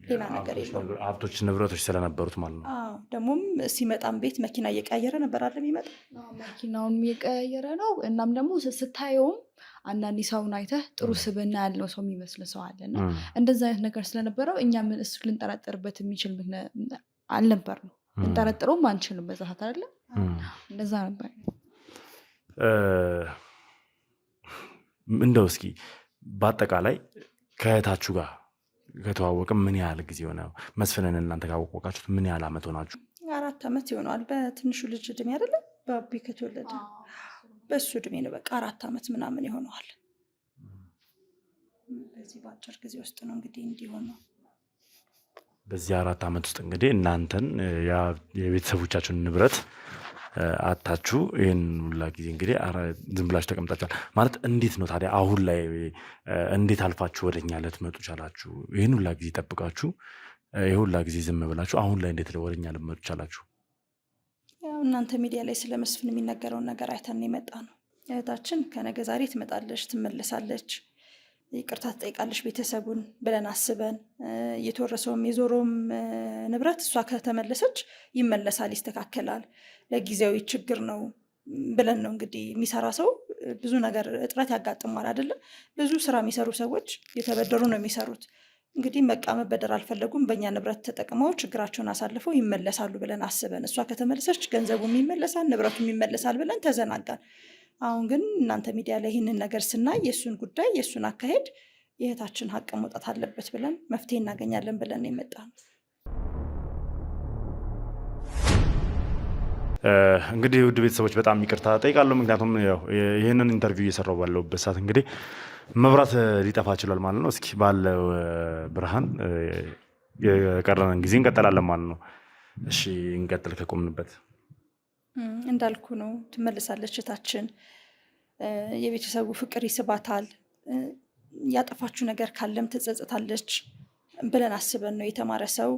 ሌላ ነገር የለውም። ሀብቶች ንብረቶች ስለነበሩት ማለት ነው። ደግሞም ሲመጣም ቤት መኪና እየቀያየረ ነበር አለ የሚመጣ መኪናውን እየቀያየረ ነው። እናም ደግሞ ስታየውም አንዳንድ ሰውን አይተህ ጥሩ ስብዕና ያለው ሰው የሚመስል ሰው አለና እንደዛ አይነት ነገር ስለነበረው እኛ ምን እሱ ልንጠረጠርበት የሚችል አልነበር ነው። ልንጠረጥረውም አንችልም በዛ ሰዓት አይደለም። እንደዛ ነበር። እንደው እስኪ በአጠቃላይ ከእህታችሁ ጋር ከተዋወቅም ምን ያህል ጊዜ ሆነ? መስፍንን እናንተ ካወቃችሁት ምን ያህል ዓመት ሆናችሁ? 4 ዓመት ይሆነዋል። በትንሹ ልጅ እድሜ አይደለም ባቢ ከተወለደ በሱ እድሜ ነው። በቃ 4 ዓመት ምናምን ይሆነዋል። በዚህ በአጭር ጊዜ ውስጥ ነው እንግዲህ እንዲሆነው። በዚህ 4 ዓመት ውስጥ እንግዲህ እናንተን የቤተሰቦቻችሁን ንብረት አታችሁ ይህን ሁላ ጊዜ እንግዲህ ዝም ብላችሁ ተቀምጣችኋል ማለት እንዴት ነው ታዲያ? አሁን ላይ እንዴት አልፋችሁ ወደኛ ልትመጡ ቻላችሁ? ይህን ሁላ ጊዜ ጠብቃችሁ ይህ ሁላ ጊዜ ዝም ብላችሁ አሁን ላይ እንዴት ወደኛ ልትመጡ ቻላችሁ? ያው እናንተ ሚዲያ ላይ ስለ መስፍን የሚነገረውን ነገር አይተን የመጣ ነው። እህታችን ከነገ ዛሬ ትመጣለች፣ ትመለሳለች፣ ይቅርታ ትጠይቃለች ቤተሰቡን ብለን አስበን የተወረሰውም የዞሮም ንብረት እሷ ከተመለሰች ይመለሳል፣ ይስተካከላል፣ ለጊዜያዊ ችግር ነው ብለን ነው እንግዲህ። የሚሰራ ሰው ብዙ ነገር እጥረት ያጋጥማል አይደለም። ብዙ ስራ የሚሰሩ ሰዎች የተበደሩ ነው የሚሰሩት። እንግዲህ በቃ መበደር አልፈለጉም፣ በእኛ ንብረት ተጠቅመው ችግራቸውን አሳልፈው ይመለሳሉ ብለን አስበን እሷ ከተመለሰች ገንዘቡም ይመለሳል፣ ንብረቱም ይመለሳል ብለን ተዘናጋን። አሁን ግን እናንተ ሚዲያ ላይ ይህንን ነገር ስናይ የእሱን ጉዳይ የእሱን አካሄድ የእህታችን ሀቅ መውጣት አለበት ብለን መፍትሄ እናገኛለን ብለን የመጣ ነው። እንግዲህ ውድ ቤተሰቦች በጣም ይቅርታ ጠይቃለሁ። ምክንያቱም ይህንን ኢንተርቪው እየሰራው ባለሁበት ሰዓት እንግዲህ መብራት ሊጠፋ ችሏል ማለት ነው። እስኪ ባለው ብርሃን የቀረንን ጊዜ እንቀጥላለን ማለት ነው። እሺ እንቀጥል ከቆምንበት። እንዳልኩ ነው ትመልሳለች እህታችን። የቤተሰቡ ፍቅር ይስባታል። ያጠፋችሁ ነገር ካለም ትጸጸታለች ብለን አስበን ነው። የተማረ ሰው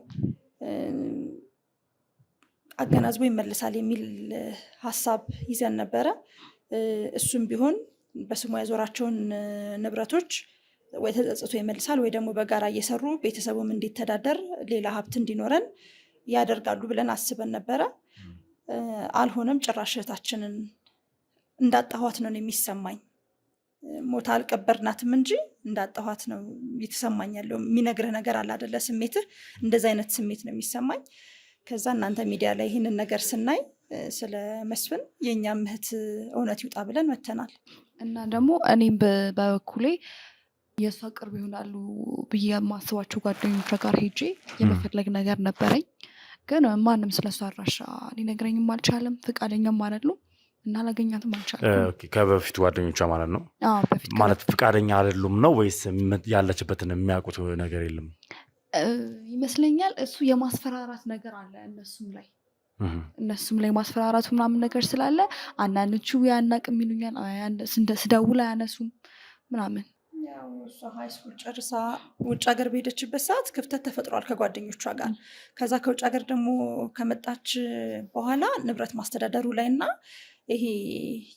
አገናዝቦ ይመልሳል የሚል ሀሳብ ይዘን ነበረ። እሱም ቢሆን በስሙ ያዞራቸውን ንብረቶች ወይ ተጸጽቶ ይመልሳል ወይ ደግሞ በጋራ እየሰሩ ቤተሰቡም እንዲተዳደር ሌላ ሀብት እንዲኖረን ያደርጋሉ ብለን አስበን ነበረ። አልሆነም። ጭራሽ እህታችንን እንዳጣኋት ነው የሚሰማኝ። ሞታ አልቀበርናትም እንጂ እንዳጣኋት ነው የተሰማኝ ያለው። የሚነግርህ ነገር አለ አይደለ? ስሜትህ እንደዚህ አይነት ስሜት ነው የሚሰማኝ። ከዛ እናንተ ሚዲያ ላይ ይህንን ነገር ስናይ ስለ መስፍን የእኛም እህት እውነት ይውጣ ብለን መተናል። እና ደግሞ እኔም በበኩሌ የእሷ ቅርብ ይሆናሉ ብዬ የማስባቸው ጓደኞቿ ጋር ሄጄ የመፈለግ ነገር ነበረኝ። ግን ማንም ስለሷ አድራሻ ሊነግረኝም አልቻለም፣ ፍቃደኛም አይደሉም እና ላገኛትም አልቻለም። ከበፊት ጓደኞቿ ማለት ነው። ማለት ፍቃደኛ አይደሉም ነው ወይስ ያለችበትን የሚያውቁት ነገር የለም ይመስለኛል። እሱ የማስፈራራት ነገር አለ እነሱም ላይ ማስፈራራቱ ምናምን ነገር ስላለ አንዳንዶቹ ያናቅም ይሉኛል፣ ስደውል አያነሱም ምናምን። እሷ ሃይስኩል ጨርሳ ውጭ ሀገር በሄደችበት ሰዓት ክፍተት ተፈጥሯል ከጓደኞቿ ጋር። ከዛ ከውጭ ሀገር ደግሞ ከመጣች በኋላ ንብረት ማስተዳደሩ ላይ እና ይሄ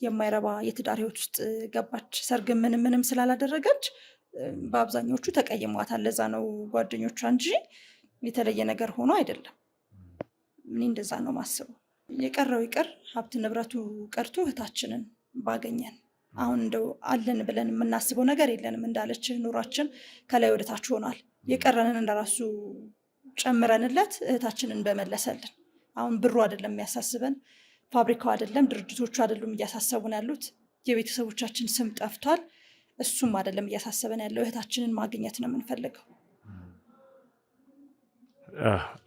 የማይረባ የትዳር ህይወት ውስጥ ገባች። ሰርግ ምንም ስላላደረገች በአብዛኞቹ ተቀይሟታል። ለዛ ነው ጓደኞቿ እንጂ የተለየ ነገር ሆኖ አይደለም። እኔ እንደዛ ነው ማስበው። የቀረው ይቅር፣ ሀብት ንብረቱ ቀርቶ እህታችንን ባገኘን። አሁን እንደው አለን ብለን የምናስበው ነገር የለንም። እንዳለች ኑሯችን ከላይ ወደታች ሆኗል። የቀረንን እንደራሱ ጨምረንለት እህታችንን በመለሰልን። አሁን ብሩ አይደለም የሚያሳስበን፣ ፋብሪካው አይደለም፣ ድርጅቶቹ አይደሉም እያሳሰቡን ያሉት፣ የቤተሰቦቻችን ስም ጠፍቷል። እሱም አይደለም እያሳሰበን ያለው፣ እህታችንን ማግኘት ነው የምንፈልገው።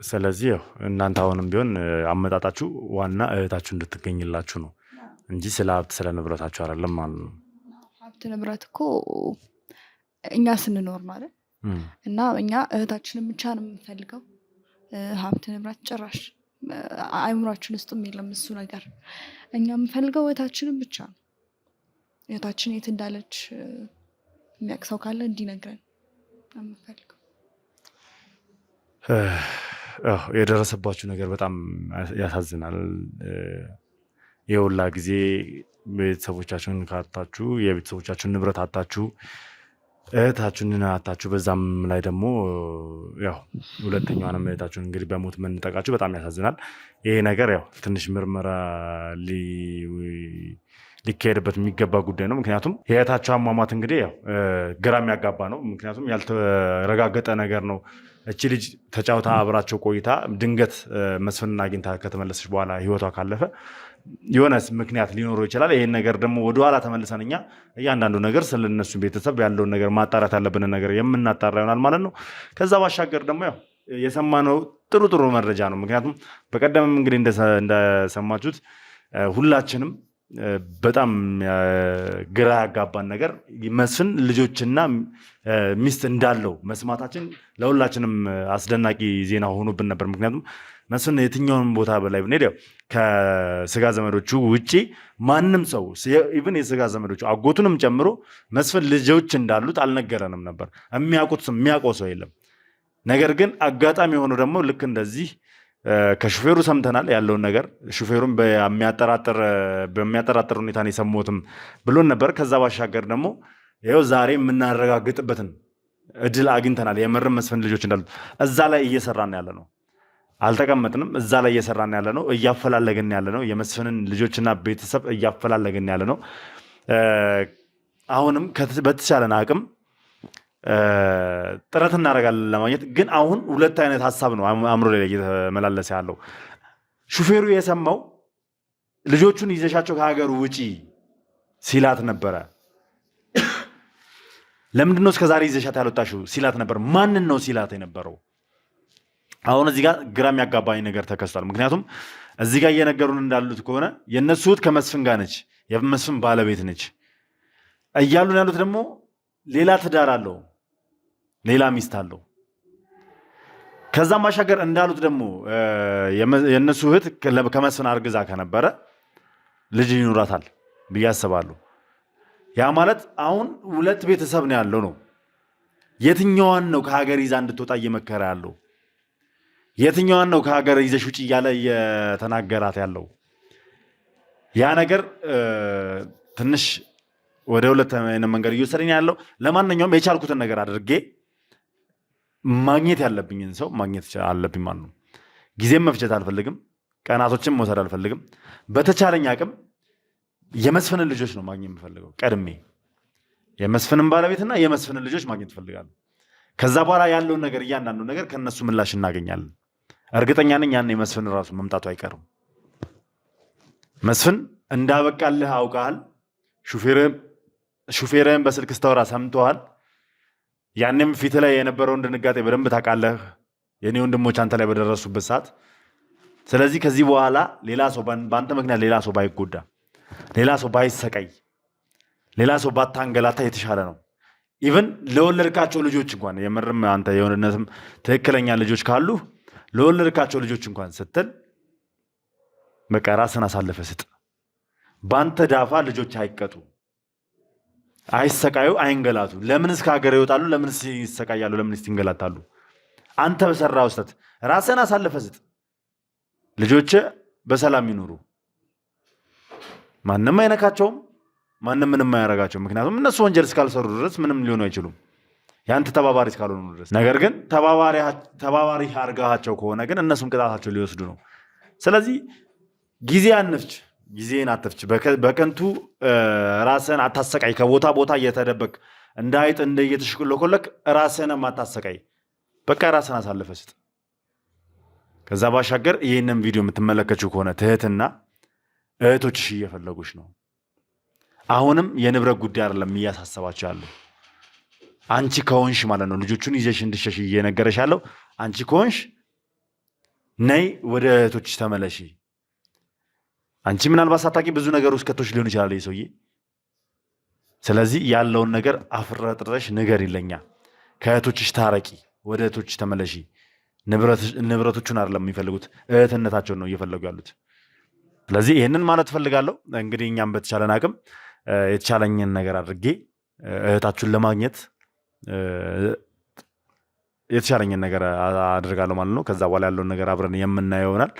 ስለዚህ ያው እናንተ አሁንም ቢሆን አመጣጣችሁ ዋና እህታችሁ እንድትገኝላችሁ ነው እንጂ ስለ ሀብት ስለ ንብረታችሁ አይደለም ማለት ነው። ሀብት ንብረት እኮ እኛ ስንኖር ነው አይደል? እና እኛ እህታችንን ብቻ ነው የምንፈልገው። ሀብት ንብረት ጭራሽ አይምሯችን ውስጥም የለም እሱ ነገር። እኛ የምንፈልገው እህታችንን ብቻ ነው። እህታችን የት እንዳለች የሚያውቅ ሰው ካለ እንዲነግረን ነው የምንፈልገው። የደረሰባችሁ ነገር በጣም ያሳዝናል። የሁላ ጊዜ ቤተሰቦቻችሁን ካጣችሁ፣ የቤተሰቦቻችሁን ንብረት አጣችሁ፣ እህታችሁን አጣችሁ። በዛም ላይ ደግሞ ያው ሁለተኛዋንም እህታችሁን እንግዲህ በሞት መንጠቃችሁ በጣም ያሳዝናል። ይሄ ነገር ያው ትንሽ ምርመራ ሊካሄድበት የሚገባ ጉዳይ ነው። ምክንያቱም የእህታችሁ አሟሟት እንግዲህ ያው ግራ የሚያጋባ ነው። ምክንያቱም ያልተረጋገጠ ነገር ነው። እቺ ልጅ ተጫውታ አብራቸው ቆይታ ድንገት መስፍንን አግኝታ ከተመለሰች በኋላ ህይወቷ ካለፈ የሆነ ምክንያት ሊኖረው ይችላል። ይሄን ነገር ደግሞ ወደኋላ ተመልሰን እኛ እያንዳንዱ ነገር ስለነሱ ቤተሰብ ያለውን ነገር ማጣራት ያለብንን ነገር የምናጣራ ይሆናል ማለት ነው። ከዛ ባሻገር ደግሞ ያው የሰማነው ጥሩ መረጃ ነው። ምክንያቱም በቀደምም እንግዲህ እንደሰማችሁት ሁላችንም በጣም ግራ ያጋባን ነገር መስፍን ልጆችና ሚስት እንዳለው መስማታችን ለሁላችንም አስደናቂ ዜና ሆኖብን ነበር። ምክንያቱም መስፍን የትኛውን ቦታ በላይ ብንሄድ ከስጋ ዘመዶቹ ውጪ ማንም ሰው ኢቭን የስጋ ዘመዶቹ አጎቱንም ጨምሮ መስፍን ልጆች እንዳሉት አልነገረንም ነበር። የሚያውቀው ሰው የለም። ነገር ግን አጋጣሚ የሆነው ደግሞ ልክ እንደዚህ ከሹፌሩ ሰምተናል ያለውን ነገር። ሹፌሩም በሚያጠራጥር ሁኔታ ነው የሰሙትም ብሎን ነበር። ከዛ ባሻገር ደግሞ ይኸው ዛሬ የምናረጋግጥበትን እድል አግኝተናል። የምርም መስፍን ልጆች እንዳሉት እዛ ላይ እየሰራን ያለ ነው። አልተቀመጥንም። እዛ ላይ እየሰራን ያለ ነው። እያፈላለግን ያለ ነው። የመስፍንን ልጆችና ቤተሰብ እያፈላለግን ያለ ነው። አሁንም በተቻለን አቅም ጥረት እናደርጋለን ለማግኘት። ግን አሁን ሁለት አይነት ሀሳብ ነው አእምሮ ላይ እየተመላለሰ ያለው። ሹፌሩ የሰማው ልጆቹን ይዘሻቸው ከሀገሩ ውጪ ሲላት ነበረ። ለምንድነው እስከዛሬ ይዘሻት ያልወጣሽው ሲላት ነበር። ማንን ነው ሲላት የነበረው? አሁን እዚህ ጋር ግራ የሚያጋባኝ ነገር ተከስቷል። ምክንያቱም እዚህ ጋር እየነገሩን እንዳሉት ከሆነ የእነሱ እህት ከመስፍን ጋር ነች፣ የመስፍን ባለቤት ነች እያሉን ያሉት ደግሞ ሌላ ትዳር አለው፣ ሌላ ሚስት አለው። ከዛም ባሻገር እንዳሉት ደግሞ የእነሱ እህት ከመስፍን አርግዛ ከነበረ ልጅ ይኖራታል ብዬ አስባለሁ። ያ ማለት አሁን ሁለት ቤተሰብ ነው ያለው ነው። የትኛዋን ነው ከሀገር ይዛ እንድትወጣ እየመከረ ያለው? የትኛዋን ነው ከሀገር ይዘሽ ውጭ እያለ እየተናገራት ያለው? ያ ነገር ትንሽ ወደ ሁለት መንገድ እየወሰደኝ ያለው። ለማንኛውም የቻልኩትን ነገር አድርጌ ማግኘት ያለብኝን ሰው ማግኘት አለብኝ ማለት ነው። ጊዜም መፍጀት አልፈልግም። ቀናቶችን መውሰድ አልፈልግም። በተቻለኝ አቅም የመስፍንን ልጆች ነው ማግኘት የምፈልገው። ቀድሜ የመስፍንን ባለቤትና የመስፍንን ልጆች ማግኘት እፈልጋለሁ። ከዛ በኋላ ያለውን ነገር እያንዳንዱ ነገር ከነሱ ምላሽ እናገኛለን። እርግጠኛ ነኝ ያን የመስፍን ራሱ መምጣቱ አይቀርም። መስፍን እንዳበቃልህ አውቃል። ሹፌርህን በስልክ ስታወራ ሰምተዋል። ያንም ፊት ላይ የነበረውን ድንጋጤ በደንብ ታውቃለህ፣ የኔ ወንድሞች አንተ ላይ በደረሱበት ሰዓት። ስለዚህ ከዚህ በኋላ ሌላ ሰው በአንተ ምክንያት ሌላ ሰው ባይጎዳ፣ ሌላ ሰው ባይሰቃይ፣ ሌላ ሰው ባታንገላታ የተሻለ ነው። ኢቭን ለወለድካቸው ልጆች እንኳን የምርም አንተ የሆነነትም ትክክለኛ ልጆች ካሉ ለወለድካቸው ልጆች እንኳን ስትል በቃ ራስን አሳልፈ ስጥ። በአንተ ዳፋ ልጆች አይቀጡ፣ አይሰቃዩ፣ አይንገላቱ። ለምን እስከ ሀገር ይወጣሉ? ለምን ይሰቃያሉ? ለምን ይንገላታሉ? አንተ በሰራው ስህተት ራስን አሳልፈ ስጥ። ልጆች በሰላም ይኑሩ። ማንም አይነካቸውም፣ ማንም ምንም አያረጋቸው። ምክንያቱም እነሱ ወንጀል እስካልሰሩ ድረስ ምንም ሊሆኑ አይችሉም፣ ያንተ ተባባሪ እስካልሆኑ ድረስ። ነገር ግን ተባባሪ አድርጋቸው ከሆነ ግን እነሱም ቅጣታቸው ሊወስዱ ነው። ስለዚህ ጊዜ አንፍች፣ ጊዜን አትፍች። በከንቱ ራስን አታሰቃይ። ከቦታ ቦታ እየተደበቅ እንዳይጥ እየተሽቆለቆለክ ራስንም አታሰቃይ። በቃ ራስን አሳልፈ ስጥ። ከዛ ባሻገር ይህንን ቪዲዮ የምትመለከችው ከሆነ ትህትና እህቶችሽ እየፈለጉሽ ነው። አሁንም የንብረት ጉዳይ አይደለም እያሳሰባቸው ያለው። አንቺ ከሆንሽ ማለት ነው ልጆቹን ይዘሽ እንድሸሽ እየነገረሽ ያለው አንቺ ከሆንሽ ነይ ወደ እህቶችሽ ተመለሺ። አንቺ ምናልባት ሳታውቂ ብዙ ነገር ውስጥ ከቶች ሊሆን ይችላል ይህ ሰውዬ። ስለዚህ ያለውን ነገር አፍረጥረሽ ንገር ይለኛ። ከእህቶችሽ ታረቂ፣ ወደ እህቶችሽ ተመለሺ። ንብረቶቹን አይደለም የሚፈልጉት እህትነታቸውን ነው እየፈለጉ ያሉት። ስለዚህ ይህንን ማለት እፈልጋለሁ። እንግዲህ እኛም በተቻለን አቅም የተቻለኝን ነገር አድርጌ እህታችሁን ለማግኘት የተቻለኝን ነገር አድርጋለሁ ማለት ነው። ከዛ በኋላ ያለውን ነገር አብረን የምናየው ይሆናል።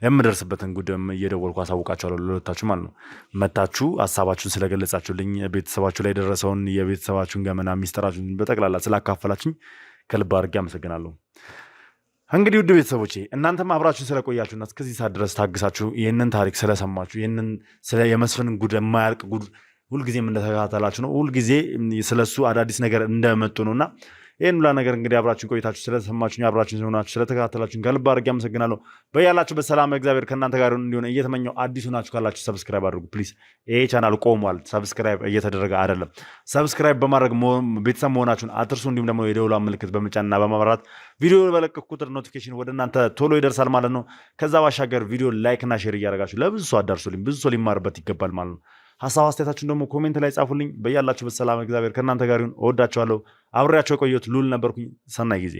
የምደርስበትን ጉዳይ እየደወልኩ አሳውቃችኋለሁ ለሁለታችሁ ማለት ነው። መታችሁ ሀሳባችሁን ስለገለጻችሁልኝ፣ ቤተሰባችሁ ላይ የደረሰውን የቤተሰባችሁን ገመና ሚስጥራችሁን በጠቅላላ ስላካፈላችሁኝ ከልብ አድርጌ አመሰግናለሁ። እንግዲህ ውድ ቤተሰቦቼ እናንተም አብራችሁን ስለቆያችሁና እስከዚህ ሰዓት ድረስ ታግሳችሁ ይህንን ታሪክ ስለሰማችሁ ይህንን የመስፍንን ጉድ የማያልቅ ጉድ ሁልጊዜም እንደተከታተላችሁ ነው። ሁልጊዜ ስለሱ አዳዲስ ነገር እንደመጡ ነውና ይህን ሁላ ነገር እንግዲህ አብራችሁን ቆይታችሁ ስለሰማችሁኝ አብራችሁን ስለሆናችሁ ስለተከታተላችሁኝ ከልብ አድርጌ አመሰግናለሁ። በያላችሁበት ሰላም እግዚአብሔር ከእናንተ ጋር እንዲሆን እየተመኘው አዲሱ ናችሁ ካላችሁ ሰብስክራይብ አድርጉ ፕሊዝ። ይሄ ቻናል ቆሟል፣ ሰብስክራይብ እየተደረገ አይደለም። ሰብስክራይብ በማድረግ ቤተሰብ መሆናችሁን አትርሱ። እንዲሁም ደግሞ የደውሏን ምልክት በመጫንና በማብራት ቪዲዮ በለቀኩ ቁጥር ኖቲፊኬሽን ወደ እናንተ ቶሎ ይደርሳል ማለት ነው። ከዛ ባሻገር ቪዲዮ ላይክ እና ሼር እያደረጋችሁ ለብዙ ሰው አዳርሱልኝ፣ ብዙ ሰው ሊማርበት ይገባል ማለት ነው። ሀሳብ አስተያየታችሁን ደግሞ ኮሜንት ላይ ጻፉልኝ። በያላችሁበት ሰላም እግዚአብሔር ከእናንተ ጋር ይሁን። እወዳችኋለሁ። አብሬያቸው የቆየሁት ሉል ነበርኩኝ። ሰናይ ጊዜ